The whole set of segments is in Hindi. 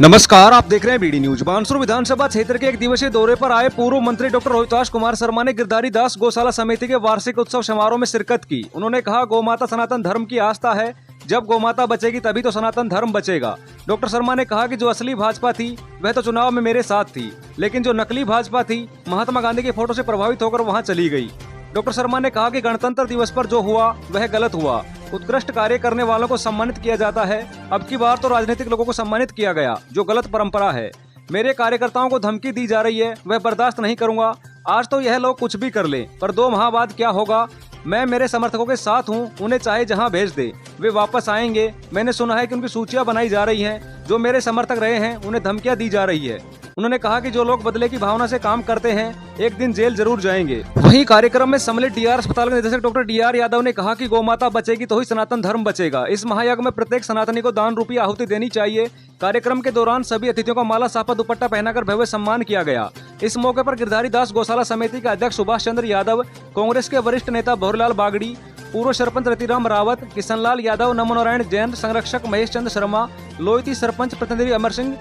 नमस्कार, आप देख रहे हैं बीडी न्यूज। बानसूर विधानसभा क्षेत्र के एक दिवसीय दौरे पर आए पूर्व मंत्री डॉक्टर रोहिताश कुमार शर्मा ने गिरधारी दास गौशाला समिति के वार्षिक उत्सव समारोह में शिरकत की। उन्होंने कहा, गौमाता सनातन धर्म की आस्था है, जब गौमाता बचेगी तभी तो सनातन धर्म बचेगा। डॉक्टर शर्मा ने कहा कि जो असली भाजपा थी वह तो चुनाव में मेरे साथ थी, लेकिन जो नकली भाजपा थी महात्मा गांधी की फोटो से प्रभावित होकर वहां चली गई। डॉक्टर शर्मा ने कहा कि गणतंत्र दिवस पर जो हुआ वह गलत हुआ। उत्कृष्ट कार्य करने वालों को सम्मानित किया जाता है, अब की बार तो राजनीतिक लोगों को सम्मानित किया गया, जो गलत परंपरा है। मेरे कार्यकर्ताओं को धमकी दी जा रही है, वह बर्दाश्त नहीं करूंगा। आज तो यह लोग कुछ भी कर लें, पर 2 माह बाद क्या होगा? मैं मेरे समर्थकों के साथ हूं, उन्हें चाहे जहां भेज दे, वे वापस आएंगे। मैंने सुना है कि उनकी सूचियां बनाई जा रही हैं, जो मेरे समर्थक रहे हैं उन्हें धमकियां दी जा रही है। उन्होंने कहा कि जो लोग बदले की भावना से काम करते हैं एक दिन जेल जरूर जाएंगे। वहीं कार्यक्रम में सम्मिलित डीआर अस्पताल के निदेशक डॉक्टर डीआर यादव ने कहा कि गौमाता बचेगी तो ही सनातन धर्म बचेगा। इस महायज्ञ में प्रत्येक सनातनी को दान रूपी आहुति देनी चाहिए। कार्यक्रम के दौरान सभी अतिथियों को माला साफा दुपट्टा पहनाकर भव्य सम्मान किया गया। इस मौके पर गिरधारी दास गौशाला समिति के अध्यक्ष सुभाष चंद्र यादव, कांग्रेस के वरिष्ठ नेता भोरलाल बागड़ी, पूर्व सरपंच रतिराम रावत, किशनलाल यादव, नमोनारायण जैन, संरक्षक महेश चंद्र शर्मा, लोईती सरपंच प्रतिनिधि अमर सिंह,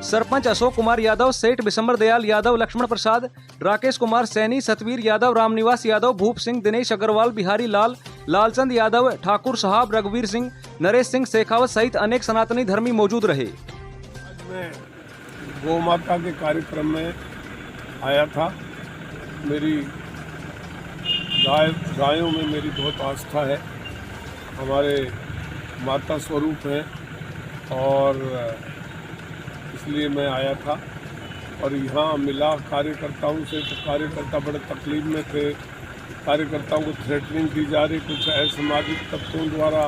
सरपंच अशोक कुमार यादव, सेठ बिशंबर दयाल यादव, लक्ष्मण प्रसाद, राकेश कुमार सैनी, सतवीर यादव, रामनिवास यादव, भूप सिंह, दिनेश अग्रवाल, बिहारी लाल, लालचंद यादव, ठाकुर साहब, रघुवीर सिंह, नरेश सिंह शेखावत सहित अनेक सनातनी धर्मी मौजूद रहे। मैं गौ माता के कार्यक्रम में आया था। मेरी गायों में मेरी बहुत आस्था है, हमारे माता स्वरूप हैं और इसलिए मैं आया था। और यहाँ मिला कार्यकर्ताओं से, तो कार्यकर्ता बड़े तकलीफ में थे। कार्यकर्ताओं को थ्रेटनिंग दी जा रही, कुछ असामाजिक तत्वों द्वारा,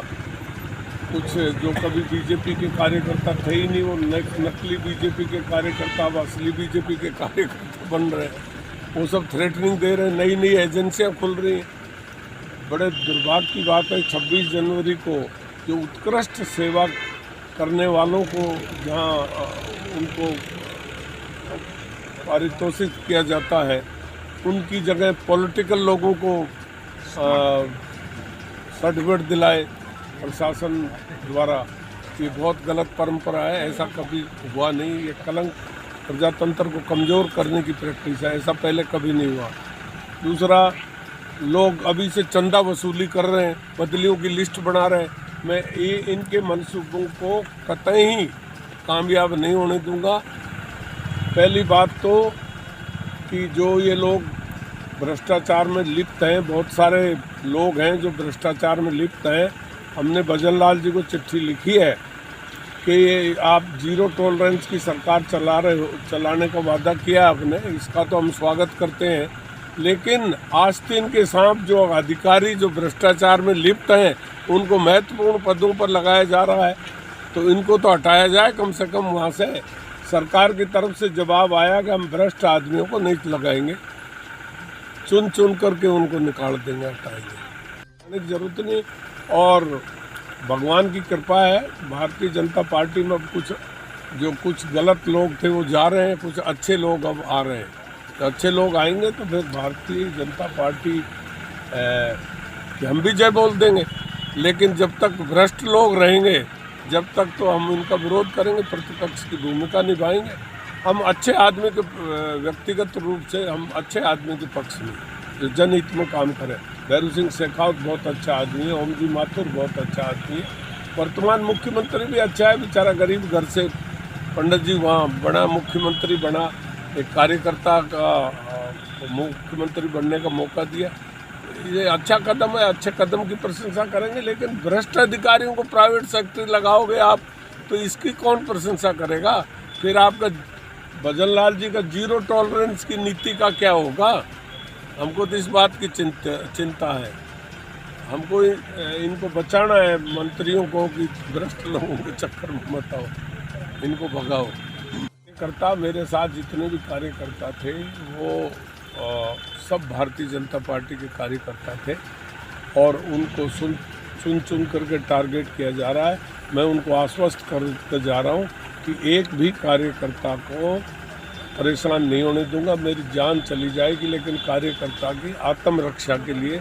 कुछ जो कभी बीजेपी के कार्यकर्ता थे ही नहीं, वो नकली बीजेपी के कार्यकर्ता अब असली बीजेपी के कार्यकर्ता बन रहे हैं। वो सब थ्रेटनिंग दे रहे हैं, नई नई एजेंसियां खुल रही हैं। बड़े दुर्भाग्य की बात है, 26 जनवरी को जो उत्कृष्ट सेवा करने वालों को जहाँ उनको पारितोषित किया जाता है, उनकी जगह पॉलिटिकल लोगों को सर्टिफिकेट दिलाए प्रशासन द्वारा। ये बहुत गलत परंपरा है, ऐसा कभी हुआ नहीं। ये कलंक प्रजातंत्र को कमज़ोर करने की प्रैक्टिस है, ऐसा पहले कभी नहीं हुआ। दूसरा, लोग अभी से चंदा वसूली कर रहे हैं, बदलियों की लिस्ट बना रहे हैं। मैं ये इनके मंसूबों को कतई कामयाब नहीं होने दूंगा। पहली बात तो कि जो ये लोग भ्रष्टाचार में लिप्त हैं, बहुत सारे लोग हैं जो भ्रष्टाचार में लिप्त हैं। हमने भजन लाल जी को चिट्ठी लिखी है कि आप जीरो टॉलरेंस की सरकार चलाने का वादा किया आपने, इसका तो हम स्वागत करते हैं। लेकिन आस्तीन के सांप जो अधिकारी जो भ्रष्टाचार में लिप्त हैं, उनको महत्वपूर्ण पदों पर लगाया जा रहा है, तो इनको तो हटाया जाए कम से कम वहाँ से। सरकार की तरफ से जवाब आया कि हम भ्रष्ट आदमियों को नहीं लगाएंगे, चुन चुन करके उनको निकाल देंगे, हटाएंगे, जरूरत नहीं। और भगवान की कृपा है, भारतीय जनता पार्टी में अब कुछ गलत लोग थे वो जा रहे हैं, कुछ अच्छे लोग अब आ रहे हैं। तो अच्छे लोग आएंगे तो फिर भारतीय जनता पार्टी कि हम भी जय बोल देंगे। लेकिन जब तक भ्रष्ट लोग रहेंगे, जब तक तो हम उनका विरोध करेंगे, प्रतिपक्ष की भूमिका निभाएंगे। हम अच्छे आदमी के व्यक्तिगत रूप से हम अच्छे आदमी के पक्ष में जो जनहित में काम करें। भैरू सिंह शेखावत बहुत अच्छा आदमी है, ओम जी माथुर बहुत अच्छा आदमी है, वर्तमान मुख्यमंत्री भी अच्छा है, बेचारा गरीब घर से पंडित जी वहाँ बना, मुख्यमंत्री बना, एक कार्यकर्ता का मुख्यमंत्री बनने का मौका दिया। ये अच्छा कदम है, अच्छे कदम की प्रशंसा करेंगे। लेकिन भ्रष्ट अधिकारियों को प्राइवेट सेक्टर लगाओगे आप, तो इसकी कौन प्रशंसा करेगा? फिर आपका भजन लाल जी का जीरो टॉलरेंस की नीति का क्या होगा? हमको तो इस बात की चिंता है। हमको इनको बचाना है, मंत्रियों को, कि भ्रष्ट लोगों के चक्कर में मत आओ, इनको भगाओ। कार्यकर्ता मेरे साथ जितने भी कार्यकर्ता थे वो सब भारतीय जनता पार्टी के कार्यकर्ता थे और उनको चुन करके टारगेट किया जा रहा है। मैं उनको आश्वस्त करके जा रहा हूँ कि एक भी कार्यकर्ता को परेशान नहीं होने दूंगा। मेरी जान चली जाएगी, लेकिन कार्यकर्ता की आत्मरक्षा के लिए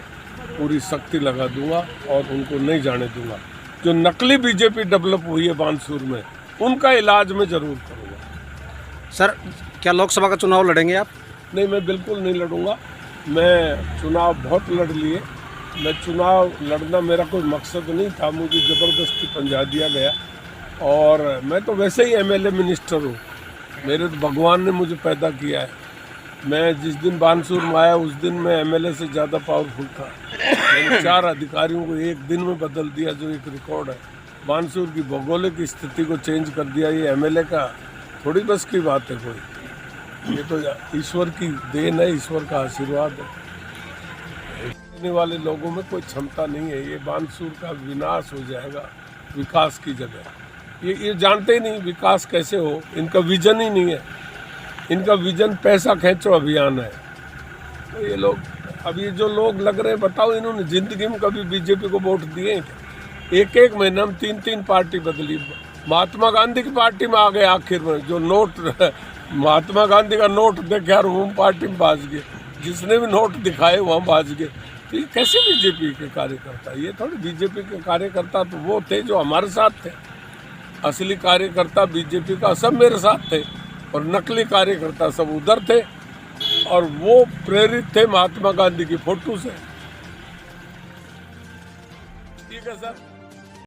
पूरी शक्ति लगा दूंगा और उनको नहीं जाने दूंगा। जो नकली बीजेपी डेवलप हुई है बानसूर में, उनका इलाज मैं जरूर करूँगा। सर क्या लोकसभा का चुनाव लड़ेंगे आप? नहीं, मैं बिल्कुल नहीं लड़ूंगा। मैं चुनाव बहुत लड़ लिए। मैं चुनाव लड़ना मेरा कोई मकसद नहीं था, मुझे ज़बरदस्ती पंजा दिया गया। और मैं तो वैसे ही एमएलए मिनिस्टर हूँ, मेरे तो भगवान ने मुझे पैदा किया है। मैं जिस दिन बानसूर में आया उस दिन मैं एमएलए से ज़्यादा पावरफुल था। मैंने 4 अधिकारियों को एक दिन में बदल दिया, जो एक रिकॉर्ड है। बानसूर की भौगोलिक स्थिति को चेंज कर दिया। ये एमएलए का थोड़ी बस की बात है कोई, ये तो ईश्वर की देन है, ईश्वर का आशीर्वाद है। रहने वाले लोगों में कोई क्षमता नहीं है। ये बानसूर का विनाश हो जाएगा विकास की जगह। ये जानते ही नहीं विकास कैसे हो, इनका विजन ही नहीं है। इनका विजन पैसा खींचो अभियान है। तो ये लोग, अब ये जो लोग लग रहे हैं, बताओ इन्होंने जिंदगी में कभी बीजेपी को वोट दिए? एक महीना में 3 पार्टी बदली। महात्मा गांधी की पार्टी में आ गए आखिर में, जो नोट महात्मा गांधी का नोट देखे और वो पार्टी में भाज गए, जिसने भी नोट दिखाए वहाँ भाज गए। तो ये कैसे बीजेपी के कार्यकर्ता? ये थोड़ी बीजेपी के कार्यकर्ता तो वो थे जो हमारे साथ थे। असली कार्यकर्ता बीजेपी का सब मेरे साथ थे, और नकली कार्यकर्ता सब उधर थे, और वो प्रेरित थे महात्मा गांधी की फोटो से। ठीक है सर।